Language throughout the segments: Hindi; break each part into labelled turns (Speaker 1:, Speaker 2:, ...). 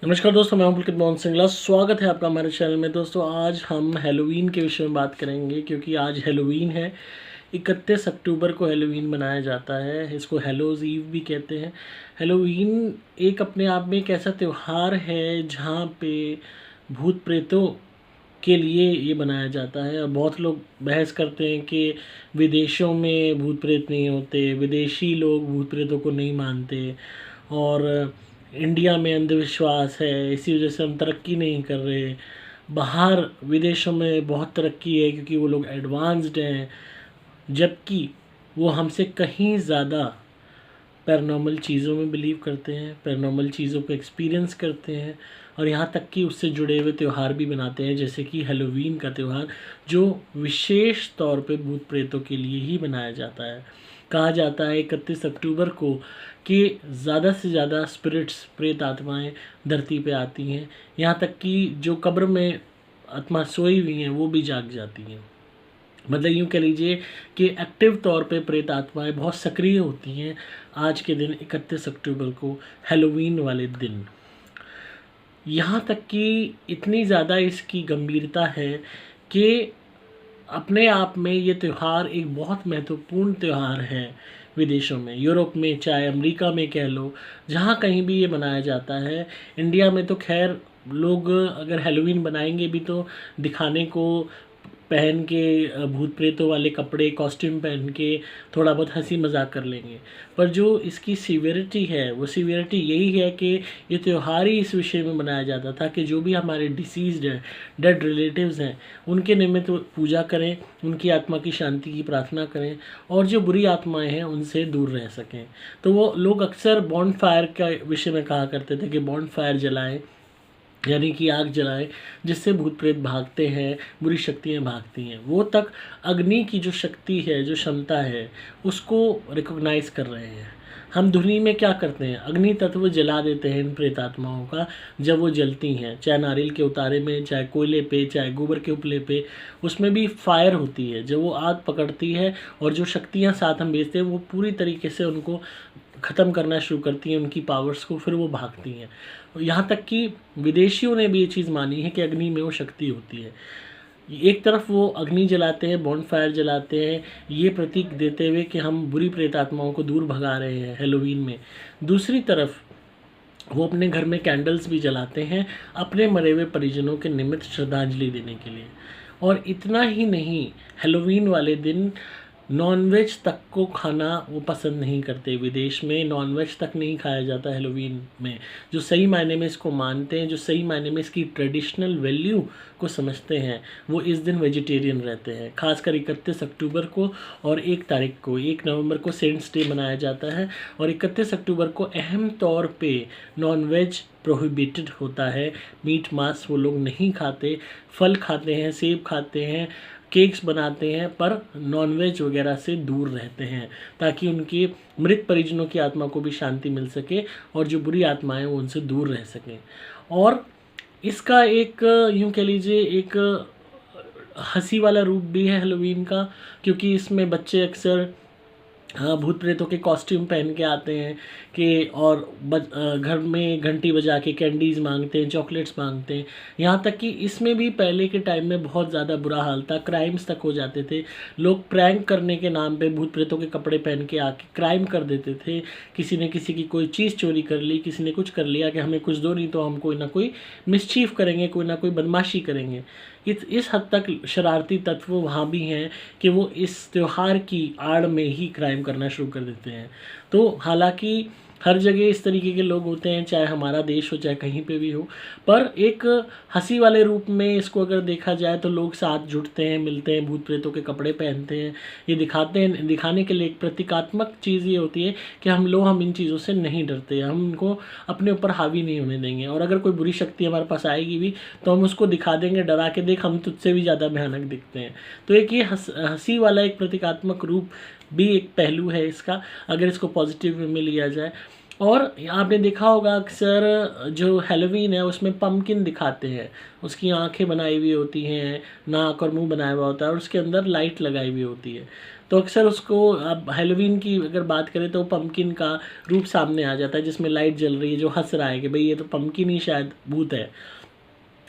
Speaker 1: नमस्कार दोस्तों, मैं हूं पुलकित मोहन सिंगला। स्वागत है आपका हमारे चैनल में। दोस्तों, आज हम हैलोवीन के विषय में बात करेंगे क्योंकि आज हैलोवीन है। 31 अक्टूबर को हैलोवीन मनाया जाता है। इसको हैलोज़ ईव भी कहते हैं। हैलोवीन एक अपने आप में एक ऐसा त्यौहार है जहाँ पे भूत प्रेतों के लिए ये बनाया जाता है। और बहुत लोग बहस करते हैं कि विदेशों में भूत प्रेत नहीं होते, विदेशी लोग भूत प्रेतों को नहीं मानते, और इंडिया में अंधविश्वास है, इसी वजह से हम तरक्की नहीं कर रहे। बाहर विदेशों में बहुत तरक्की है क्योंकि वो लोग एडवांस्ड हैं, जबकि वो हमसे कहीं ज़्यादा पैरानॉर्मल चीज़ों में बिलीव करते हैं, पैरानॉर्मल चीज़ों को एक्सपीरियंस करते हैं, और यहाँ तक कि उससे जुड़े हुए त्यौहार भी बनाते हैं, जैसे कि हैलोवीन का त्यौहार, जो विशेष तौर पे भूत प्रेतों के लिए ही बनाया जाता है। कहा जाता है 31 अक्टूबर को कि ज़्यादा से ज़्यादा स्पिरिट्स, प्रेत आत्माएं धरती पे आती हैं। यहाँ तक कि जो कब्र में आत्मा सोई हुई हैं वो भी जाग जाती हैं। मतलब यूँ कह लीजिए कि एक्टिव तौर पे प्रेत आत्माएं बहुत सक्रिय होती हैं आज के दिन 31 अक्टूबर को, हैलोवीन वाले दिन। यहाँ तक कि इतनी ज़्यादा इसकी गंभीरता है कि अपने आप में ये त्यौहार एक बहुत महत्वपूर्ण त्यौहार है। विदेशों में, यूरोप में, चाहे अमेरिका में कह लो, जहाँ कहीं भी ये मनाया जाता है। इंडिया में तो खैर लोग अगर हैलोवीन बनाएंगे भी तो दिखाने को पहन के, भूत प्रेतों वाले कपड़े, कॉस्ट्यूम पहन के थोड़ा बहुत हंसी मजाक कर लेंगे। पर जो इसकी सीवियरिटी है, वो सीवियरिटी यही है कि ये त्यौहार ही इस विषय में मनाया जाता था कि जो भी हमारे डिसीज्ड हैं, डेड रिलेटिव्स हैं, उनके निमित्त पूजा करें, उनकी आत्मा की शांति की प्रार्थना करें, और जो बुरी आत्माएं हैं उनसे दूर रह सकें। तो वो लोग अक्सर बॉन्ड फायर का विषय में कहा करते थे कि बॉन्ड फायर जलाएं, यानी कि आग जलाएं, जिससे भूत प्रेत भागते हैं, बुरी शक्तियाँ भागती हैं। वो तक अग्नि की जो शक्ति है, जो क्षमता है, उसको रिकॉग्नाइज कर रहे हैं। हम धुनी में क्या करते हैं, अग्नि तत्व जला देते हैं इन प्रेतात्माओं का। जब वो जलती हैं, चाहे नारियल के उतारे में, चाहे कोयले पे, चाहे गोबर के उपले पे, उसमें भी फायर होती है। जब वो आग पकड़ती है और जो शक्तियाँ साथ हम भेजते हैं, वो पूरी तरीके से उनको ख़त्म करना शुरू करती हैं, उनकी पावर्स को, फिर वो भागती हैं। यहाँ तक कि विदेशियों ने भी ये चीज़ मानी है कि अग्नि में वो शक्ति होती है। एक तरफ वो अग्नि जलाते हैं, बॉन्ड फायर जलाते हैं, ये प्रतीक देते हुए कि हम बुरी प्रेतात्माओं को दूर भगा रहे हैं हैलोवीन में। दूसरी तरफ वो अपने घर में कैंडल्स भी जलाते हैं अपने मरे हुए परिजनों के निमित्त श्रद्धांजलि देने के लिए। और इतना ही नहीं, हैलोवीन वाले दिन नॉनवेज तक को खाना वो पसंद नहीं करते। विदेश में नॉनवेज तक नहीं खाया जाता हैलोवीन में। जो सही मायने में इसको मानते हैं, जो सही मायने में इसकी ट्रेडिशनल वैल्यू को समझते हैं, वो इस दिन वेजिटेरियन रहते हैं। खासकर 31 अक्टूबर को और 1 तारीख को, 1 नवंबर को सेंट्स डे मनाया जाता है, और 31 अक्टूबर को अहम तौर पे नॉनवेज प्रोहिबिटेड होता है। मीट मांस वो लोग नहीं खाते, फल खाते हैं, सेब खाते हैं, केक्स बनाते हैं, पर नॉनवेज वगैरह से दूर रहते हैं, ताकि उनके मृत परिजनों की आत्मा को भी शांति मिल सके और जो बुरी आत्माएं वो उनसे दूर रह सकें। और इसका एक, यूँ कह लीजिए, एक हंसी वाला रूप भी है हैलोवीन का, क्योंकि इसमें बच्चे अक्सर भूत प्रेतों के कॉस्ट्यूम पहन के आते हैं कि, और घर में घंटी बजा के कैंडीज़ मांगते हैं, चॉकलेट्स मांगते हैं। यहाँ तक कि इसमें भी पहले के टाइम में बहुत ज़्यादा बुरा हाल था, क्राइम्स तक हो जाते थे। लोग प्रैंक करने के नाम पे भूत प्रेतों के कपड़े पहन के आके क्राइम कर देते थे। किसी ने किसी की कोई चीज़ चोरी कर ली, किसी ने कुछ कर लिया कि हमें कुछ दो, नहीं तो हम कोई ना कोई मिसचीफ करेंगे, कोई ना कोई बदमाशी करेंगे। इस हद तक शरारती तत्व वहाँ भी हैं कि वो इस त्यौहार की आड़ में ही क्राइम करना शुरू कर देते हैं। तो हालांकि हर जगह इस तरीके के लोग होते हैं, चाहे हमारा देश हो चाहे कहीं पे भी हो, पर एक हंसी वाले रूप में इसको अगर देखा जाए तो लोग साथ जुटते हैं, मिलते हैं, भूत प्रेतों के कपड़े पहनते हैं। ये दिखाने के लिए एक प्रतीकात्मक चीज़ ये होती है कि हम इन चीज़ों से नहीं डरते, हम इनको अपने ऊपर हावी नहीं होने देंगे। और अगर कोई बुरी शक्ति हमारे पास आएगी भी तो हम उसको दिखा देंगे, डरा के, देख हम तुझसे भी ज़्यादा भयानक दिखते हैं। तो एक ये हंसी वाला एक प्रतीकात्मक रूप भी एक पहलू है इसका, अगर इसको पॉजिटिव वे में लिया जाए। और आपने देखा होगा अक्सर जो हैलोवीन है उसमें पम्पकिन दिखाते हैं, उसकी आंखें बनाई हुई होती हैं, नाक और मुंह बनाया हुआ होता है, और उसके अंदर लाइट लगाई हुई होती है। तो अक्सर उसको अब हेलोवीन की अगर बात करें तो पम्पकिन का रूप सामने आ जाता है, जिसमें लाइट जल रही है, जो हंस रहा है कि भाई ये तो पम्पकिन ही शायद भूत है।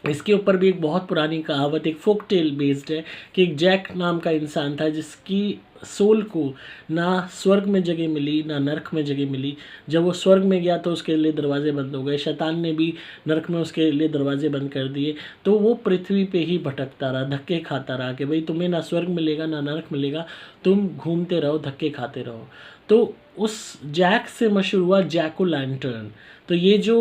Speaker 1: इसके ऊपर भी एक बहुत पुरानी कहावत, एक फोक टेल बेस्ड है, कि एक जैक नाम का इंसान था जिसकी सोल को ना स्वर्ग में जगह मिली ना नरक में जगह मिली। जब वो स्वर्ग में गया तो उसके लिए दरवाजे बंद हो गए, शैतान ने भी नरक में उसके लिए दरवाजे बंद कर दिए, तो वो पृथ्वी पे ही भटकता रहा, धक्के खाता रहा कि भाई तुम्हें ना स्वर्ग मिलेगा ना नरक मिलेगा, तुम घूमते रहो, धक्के खाते रहो। तो उस जैक से मशहूर हुआ जैक ओ लैंटर्न। तो ये जो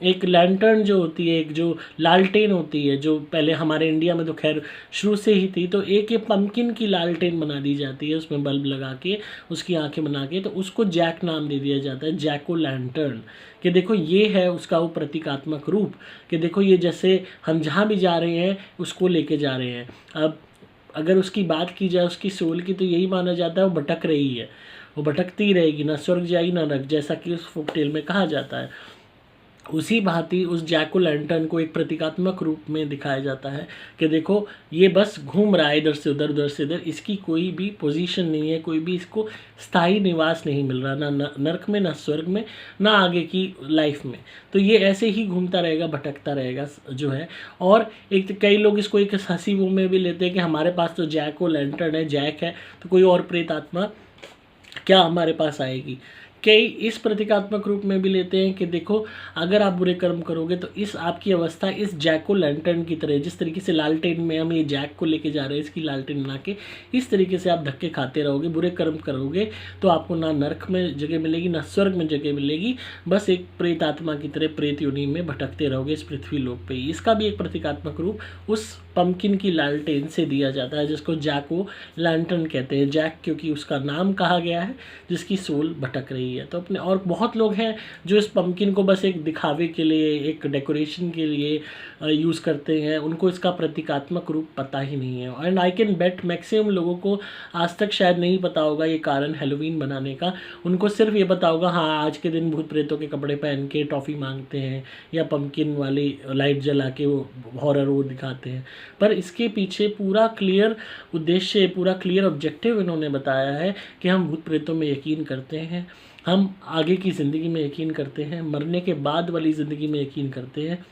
Speaker 1: एक लैंटर्न जो होती है, एक जो लालटेन होती है, जो पहले हमारे इंडिया में तो खैर शुरू से ही थी, तो एक ये पम्पकिन की लालटेन बना दी जाती है, उसमें बल्ब लगा के उसकी आंखें बना के, तो उसको जैक नाम दे दिया जाता है, जैक ओ लैंटर्न। कि देखो ये है उसका वो प्रतीकात्मक रूप, कि देखो ये जैसे हम जहाँ भी जा रहे हैं उसको लेके जा रहे हैं। अब अगर उसकी बात की जाए उसकी सोल की, तो यही माना जाता है वो भटक रही है, वो भटकती रहेगी, ना स्वर्ग जाएगी ना नरक, जैसा कि उस फोकटेल में कहा जाता है। उसी भांति उस जैक ओ लैंटर्न को एक प्रतीकात्मक रूप में दिखाया जाता है कि देखो ये बस घूम रहा है इधर से उधर से इधर, इसकी कोई भी पोजीशन नहीं है, कोई भी इसको स्थायी निवास नहीं मिल रहा, ना नरक में ना स्वर्ग में ना आगे की लाइफ में। तो ये ऐसे ही घूमता रहेगा, भटकता रहेगा जो है। और एक तो कई लोग इसको एक हंसी वो में भी लेते हैं कि हमारे पास तो जैक ओ लैंटर्न है, जैक है, तो कोई और प्रेत आत्मा क्या हमारे पास आएगी। कई इस प्रतीकात्मक रूप में भी लेते हैं कि देखो अगर आप बुरे कर्म करोगे तो इस आपकी अवस्था इस जैक ओ लैंटर्न की तरह, जिस तरीके से लालटेन में हम ये जैक को लेके जा रहे हैं इसकी लालटेन बना के, इस तरीके से आप धक्के खाते रहोगे, बुरे कर्म करोगे तो आपको ना नरक में जगह मिलेगी ना स्वर्ग में जगह मिलेगी, बस एक प्रेत आत्मा की तरह प्रेत योनि में भटकते रहोगे इस पृथ्वी लोक पे। इसका भी एक प्रतीकात्मक रूप उस पम्पकिन की लालटेन से दिया जाता है, जिसको जैक ओ लैंटर्न कहते हैं। जैक क्योंकि उसका नाम कहा गया है जिसकी सोल भटक रही है। तो अपने और बहुत लोग हैं जो इस पम्पकिन को बस एक दिखावे के लिए, एक डेकोरेशन के लिए यूज़ करते हैं, उनको इसका प्रतीकात्मक रूप पता ही नहीं है। And I can bet maximum लोगों को आज तक शायद नहीं पता होगा ये कारण हेलोवीन बनाने का। उनको सिर्फ ये पता होगा हाँ आज के दिन भूत प्रेतों के कपड़े पहन के टॉफ़ी मांगते हैं या पम्पकिन वाली लाइट जला के वो हॉरर वो दिखाते हैं, पर इसके पीछे पूरा क्लियर उद्देश्य, पूरा क्लियर ऑब्जेक्टिव इन्होंने बताया है कि हम भूत प्रेतों में यकीन करते हैं, हम आगे की ज़िंदगी में यकीन करते हैं, मरने के बाद वाली ज़िंदगी में यकीन करते हैं,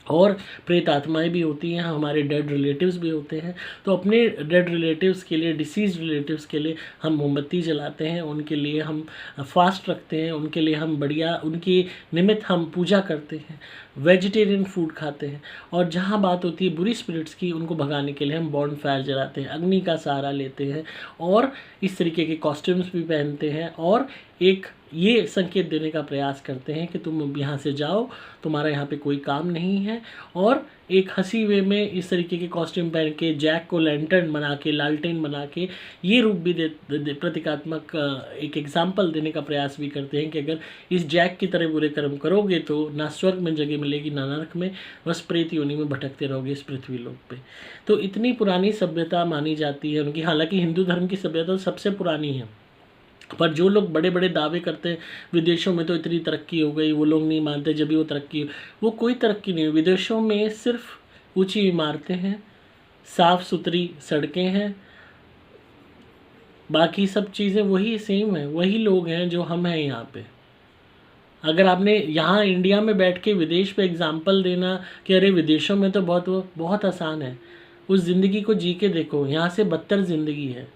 Speaker 1: और प्रेत आत्माएँ भी होती हैं, हमारे डेड रिलेटिव्स भी होते हैं। तो अपने डेड रिलेटिव्स के लिए, डिसीज़ रिलेटिव्स के लिए हम मोमबत्ती जलाते हैं, उनके लिए हम फास्ट रखते हैं, उनके लिए हम बढ़िया उनकी निमित्त हम पूजा करते हैं, वेजिटेरियन फूड खाते हैं। और जहाँ बात होती है बुरी स्पिरिट्स की, उनको भगाने के लिए हम बॉन फायर जलाते हैं, अग्नि का सहारा लेते हैं, और इस तरीके के कॉस्ट्यूम्स भी पहनते हैं, और एक ये संकेत देने का प्रयास करते हैं कि तुम यहाँ से जाओ, तुम्हारा यहाँ पे कोई काम नहीं है। और एक हंसी वे में इस तरीके के कॉस्ट्यूम पहन के, जैक को लैंटर्न बना के, लालटेन बना के ये रूप भी प्रतीकात्मक एक एग्जाम्पल देने का प्रयास भी करते हैं कि अगर इस जैक की तरह बुरे कर्म करोगे तो ना स्वर्ग में जगह मिलेगी ना नरक में, बस प्रेत योनि में भटकते रहोगे इस पृथ्वी लोक पे। तो इतनी पुरानी सभ्यता मानी जाती है उनकी। हालांकि हिंदू धर्म की सभ्यता सबसे पुरानी है, पर जो लोग बड़े बड़े दावे करते हैं विदेशों में तो इतनी तरक्की हो गई, वो लोग नहीं मानते जब भी वो तरक्की, वो कोई तरक्की नहीं हुई। विदेशों में सिर्फ ऊंची इमारतें हैं, साफ़ सुथरी सड़कें हैं, बाकी सब चीज़ें वही सेम है, वही लोग हैं जो हम हैं यहाँ पे। अगर आपने यहाँ इंडिया में बैठ के विदेश पे एग्जाम्पल देना कि अरे विदेशों में तो बहुत बहुत आसान है, उस ज़िंदगी को जी के देखो, यहाँ से बदतर ज़िंदगी है।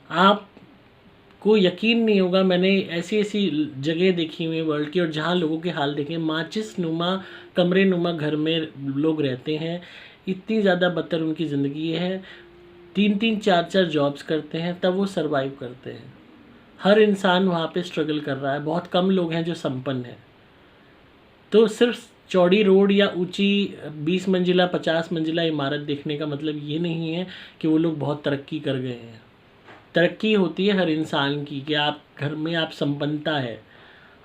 Speaker 1: आप को यकीन नहीं होगा, मैंने ऐसी ऐसी जगह देखी हुई वर्ल्ड की और जहाँ लोगों के हाल देखे, माचिस नुमा कमरे नुमा घर में लोग रहते हैं, इतनी ज़्यादा बदतर उनकी ज़िंदगी है, 3-3 4-4 जॉब्स करते हैं तब वो सरवाइव करते हैं। हर इंसान वहाँ पे स्ट्रगल कर रहा है, बहुत कम लोग हैं जो संपन्न हैं। तो सिर्फ चौड़ी रोड या ऊंची 20 मंजिला 50 मंजिला इमारत देखने का मतलब ये नहीं है कि वो लोग बहुत तरक्की कर गए हैं। तरक्की होती है हर इंसान की कि आप घर में आप संपन्नता है,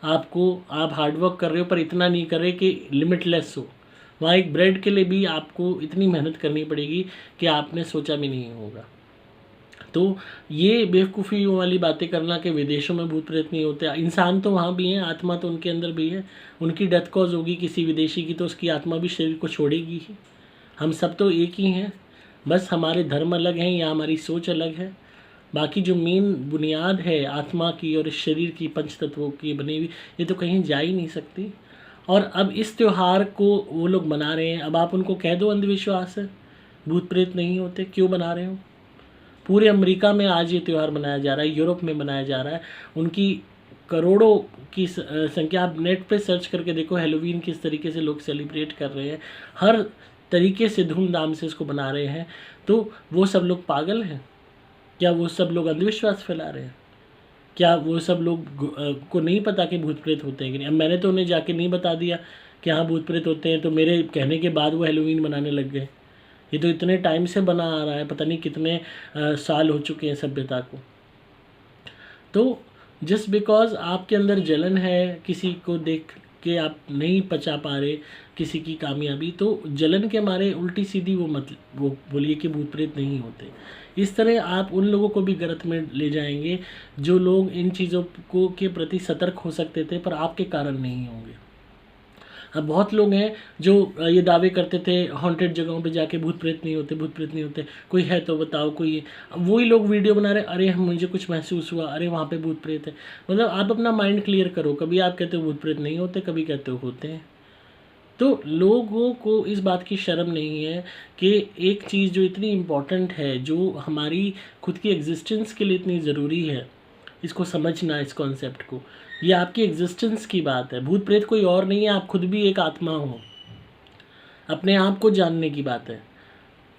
Speaker 1: आपको आप हार्डवर्क कर रहे हो पर इतना नहीं कर रहे कि लिमिटलेस हो। वहाँ एक ब्रेड के लिए भी आपको इतनी मेहनत करनी पड़ेगी कि आपने सोचा भी नहीं होगा। तो ये बेवकूफ़ी वाली बातें करना कि विदेशों में भूत प्रेत नहीं होते, इंसान तो वहाँ भी हैं, आत्मा तो उनके अंदर भी है। उनकी डेथ कॉज होगी किसी विदेशी की तो उसकी आत्मा भी शरीर को छोड़ेगी ही। हम सब तो एक ही हैं, बस हमारे धर्म अलग हैं या हमारी सोच अलग है। बाकी जो मेन बुनियाद है आत्मा की और इस शरीर की, पंच तत्वों की बनी हुई, ये तो कहीं जा ही नहीं सकती। और अब इस त्यौहार को वो लोग मना रहे हैं, अब आप उनको कह दो अंधविश्वास है, भूत प्रेत नहीं होते, क्यों मना रहे हो? पूरे अमेरिका में आज ये त्यौहार मनाया जा रहा है, यूरोप में मनाया जा रहा है, उनकी करोड़ों की संख्या, आप नेट पे सर्च करके देखो हेलोवीन किस तरीके से लोग सेलिब्रेट कर रहे हैं, हर तरीके से धूमधाम से इसको मना रहे हैं। तो वो सब लोग पागल हैं क्या? वो सब लोग अंधविश्वास फैला रहे हैं क्या? वो सब लोग को नहीं पता कि भूत प्रेत होते हैं कि नहीं? अब मैंने तो उन्हें जाके नहीं बता दिया कि हाँ भूत प्रेत होते हैं, तो मेरे कहने के बाद वो हेलोवीन मनाने लग गए। ये तो इतने टाइम से बना आ रहा है, पता नहीं कितने साल हो चुके हैं सभ्यता को। तो जस्ट बिकॉज आपके अंदर जलन है, किसी को देख के आप नहीं पचा पा रहे किसी की कामयाबी, तो जलन के मारे उल्टी सीधी वो बोलिए कि भूत प्रेत नहीं होते। इस तरह आप उन लोगों को भी गलत में ले जाएंगे जो लोग इन चीज़ों को के प्रति सतर्क हो सकते थे पर आपके कारण नहीं होंगे। अब बहुत लोग हैं जो ये दावे करते थे हॉन्टेड जगहों पे जाके भूत प्रेत नहीं होते, भूत प्रेत नहीं होते, कोई है तो बताओ कोई। अब वही लोग वीडियो बना रहे, अरे मुझे कुछ महसूस हुआ, अरे वहाँ पे भूत प्रेत है। मतलब आप अपना माइंड क्लियर करो, कभी आप कहते हो भूत प्रेत नहीं होते, कभी कहते हो होते हैं। तो लोगों को इस बात की शर्म नहीं है कि एक चीज़ जो इतनी इम्पॉर्टेंट है, जो हमारी खुद की एग्जिस्टेंस के लिए इतनी ज़रूरी है, इसको समझना, इस कॉन्सेप्ट को। ये आपकी एग्जिस्टेंस की बात है, भूत प्रेत कोई और नहीं है, आप खुद भी एक आत्मा हो, अपने आप को जानने की बात है।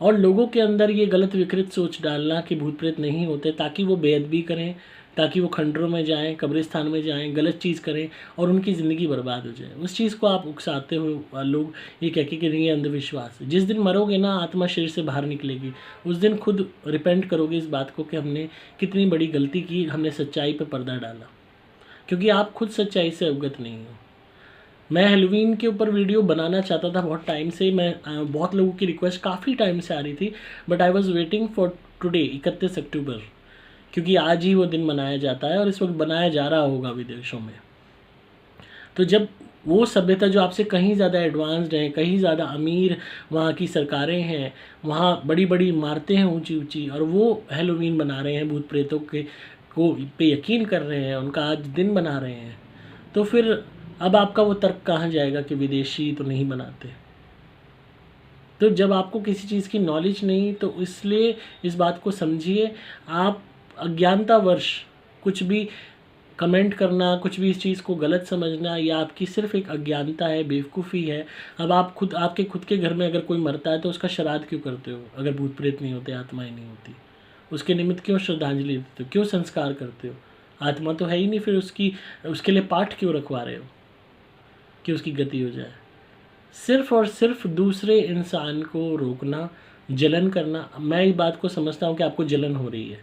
Speaker 1: और लोगों के अंदर ये गलत विकृत सोच डालना कि भूत प्रेत नहीं होते, ताकि वो बेअदबी करें, ताकि वो खंडरों में जाएं, कब्रिस्तान में जाएं, गलत चीज़ करें और उनकी ज़िंदगी बर्बाद हो जाए। उस चीज़ को आप उकसाते हो लोग ये कह के कि नहीं, ये अंधविश्वास है। जिस दिन मरोगे ना, आत्मा शरीर से बाहर निकलेगी, उस दिन खुद रिपेंट करोगे इस बात को कि हमने कितनी बड़ी गलती की, हमने सच्चाई पर पर्दा डाला, क्योंकि आप खुद सच्चाई से अवगत नहीं हो। मैं हेलोवीन के ऊपर वीडियो बनाना चाहता था बहुत टाइम से, मैं बहुत लोगों की रिक्वेस्ट काफ़ी टाइम से आ रही थी, but I was waiting for today 31 अक्टूबर, क्योंकि आज ही वो दिन मनाया जाता है और इस वक्त बनाया जा रहा होगा विदेशों में। तो जब वो सभ्यता जो आपसे कहीं ज़्यादा एडवांस्ड है, कहीं ज़्यादा अमीर वहाँ की सरकारें हैं, वहाँ बड़ी बड़ी इमारतें हैं ऊंची ऊंची, और वो हेलोवीन बना रहे हैं, भूत प्रेतों के को पे यकीन कर रहे हैं, उनका आज दिन बना रहे हैं, तो फिर अब आपका वो तर्क कहाँ जाएगा कि विदेशी तो नहीं बनाते? तो जब आपको किसी चीज़ की नॉलेज नहीं, तो इसलिए इस बात को समझिए। आप अज्ञानतावश कुछ भी कमेंट करना, कुछ भी इस चीज़ को गलत समझना, या आपकी सिर्फ एक अज्ञानता है, बेवकूफ़ी है। अब आप खुद, आपके खुद के घर में अगर कोई मरता है तो उसका श्राद्ध क्यों करते हो? अगर भूत प्रेत नहीं होते, आत्माएं नहीं होती, उसके निमित्त क्यों श्रद्धांजलि देते हो, क्यों संस्कार करते हो? आत्मा तो है ही नहीं, फिर उसके लिए पाठ क्यों रखवा रहे हो कि उसकी गति हो जाए? सिर्फ और सिर्फ दूसरे इंसान को रोकना, जलन करना। मैं इस बात को समझता हूँ कि आपको जलन हो रही है,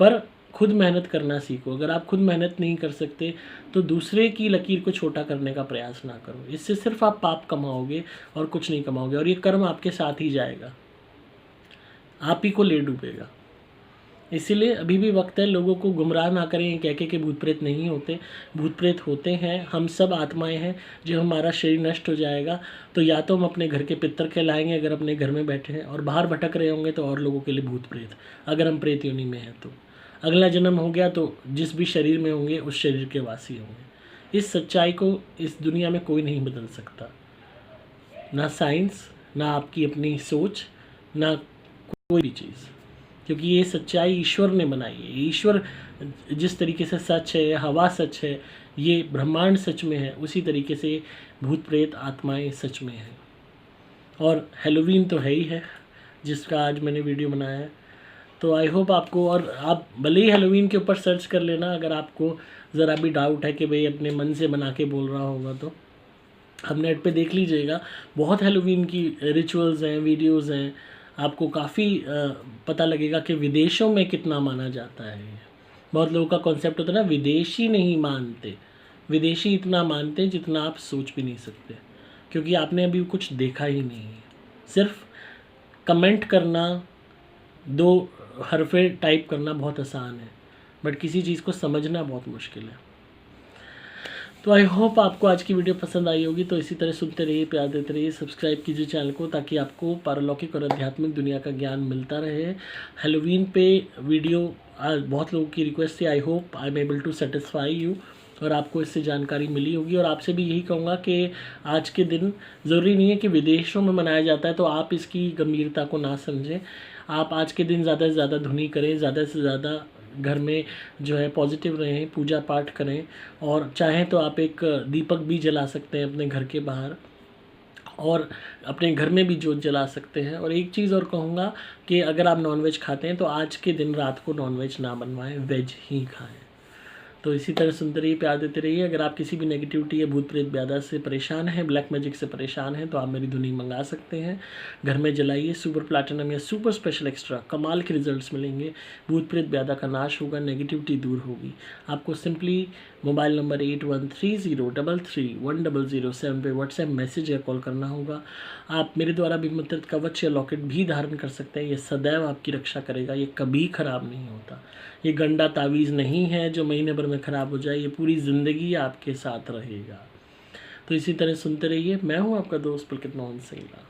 Speaker 1: पर खुद मेहनत करना सीखो। अगर आप खुद मेहनत नहीं कर सकते तो दूसरे की लकीर को छोटा करने का प्रयास ना करो। इससे सिर्फ आप पाप कमाओगे और कुछ नहीं कमाओगे, और ये कर्म आपके साथ ही जाएगा, आप ही को ले डूबेगा। इसीलिए अभी भी वक्त है, लोगों को गुमराह ना करें कह के कि भूत प्रेत नहीं होते। भूत प्रेत होते हैं, हम सब आत्माएं हैं। जब हमारा शरीर नष्ट हो जाएगा तो या तो हम अपने घर के पितर कहलाएंगे अगर अपने घर में बैठे हैं, और बाहर भटक रहे होंगे तो और लोगों के लिए भूत प्रेत, अगर हम प्रेत योनि में हैं तो। अगला जन्म हो गया तो जिस भी शरीर में होंगे उस शरीर के वासी होंगे। इस सच्चाई को इस दुनिया में कोई नहीं बदल सकता, ना साइंस, ना आपकी अपनी सोच, ना कोई भी चीज़, क्योंकि ये सच्चाई ईश्वर ने बनाई है। ईश्वर जिस तरीके से सच है, हवा सच है, ये ब्रह्मांड सच में है, उसी तरीके से भूत प्रेत आत्माएं सच में हैं। और हेलोवीन तो है ही है जिसका आज मैंने वीडियो बनाया है। तो आई होप आपको, और आप भले ही हेलोवीन के ऊपर सर्च कर लेना अगर आपको ज़रा भी डाउट है कि भाई अपने मन से बना के बोल रहा होगा, तो आप नेट पे देख लीजिएगा। बहुत हेलोवीन की रिचुअल्स हैं, वीडियोस हैं, आपको काफ़ी पता लगेगा कि विदेशों में कितना माना जाता है। बहुत लोगों का कॉन्सेप्ट होता है ना, विदेशी नहीं मानते, विदेशी इतना मानते हैं जितना आप सोच भी नहीं सकते, क्योंकि आपने अभी कुछ देखा ही नहीं है। सिर्फ कमेंट करना, दो हरफे टाइप करना बहुत आसान है, बट किसी चीज़ को समझना बहुत मुश्किल है। तो आई होप आपको आज की वीडियो पसंद आई होगी। तो इसी तरह सुनते रहिए, प्यार देते रहिए, सब्सक्राइब कीजिए चैनल को, ताकि आपको पारलौकिक और आध्यात्मिक दुनिया का ज्ञान मिलता रहे। हेलोवीन पे वीडियो आज बहुत लोगों की रिक्वेस्ट थी। I hope I am able to satisfy you, और आपको इससे जानकारी मिली होगी। और आपसे भी यही कहूँगा कि आज के दिन ज़रूरी नहीं है कि विदेशों में मनाया जाता है तो आप इसकी गंभीरता को ना समझें। आप आज के दिन ज़्यादा से ज़्यादा धुनी करें, ज़्यादा से ज़्यादा घर में जो है पॉजिटिव रहें, पूजा पाठ करें, और चाहें तो आप एक दीपक भी जला सकते हैं अपने घर के बाहर, और अपने घर में भी जोत जला सकते हैं। और एक चीज़ और कहूँगा कि अगर आप नॉनवेज खाते हैं तो आज के दिन रात को नॉनवेज ना बनवाएं, वेज ही खाएं। तो इसी तरह सुनते रहिए, प्यार देते रहिए। अगर आप किसी भी नेगेटिविटी या भूत प्रेत ब्यादा से परेशान हैं, ब्लैक मैजिक से परेशान हैं, तो आप मेरी धुनी मंगा सकते हैं। घर में जलाइए, सुपर प्लैटिनम या सुपर स्पेशल एक्स्ट्रा, कमाल के रिजल्ट्स मिलेंगे। भूत प्रेत ब्यादा का नाश होगा, नेगेटिविटी दूर होगी। आपको सिंपली मोबाइल नंबर 8130331007 पे व्हाट्सएप मैसेज या कॉल करना होगा। आप मेरे द्वारा विमुद्रित कवच या लॉकेट भी धारण कर सकते हैं। ये सदैव आपकी रक्षा करेगा, ये कभी ख़राब नहीं होता। ये गंदा तावीज़ नहीं है जो महीने भर में ख़राब हो जाए, ये पूरी ज़िंदगी आपके साथ रहेगा। तो इसी तरह सुनते रहिए। मैं हूँ आपका दोस्त पुलकित मोहन सिंगला।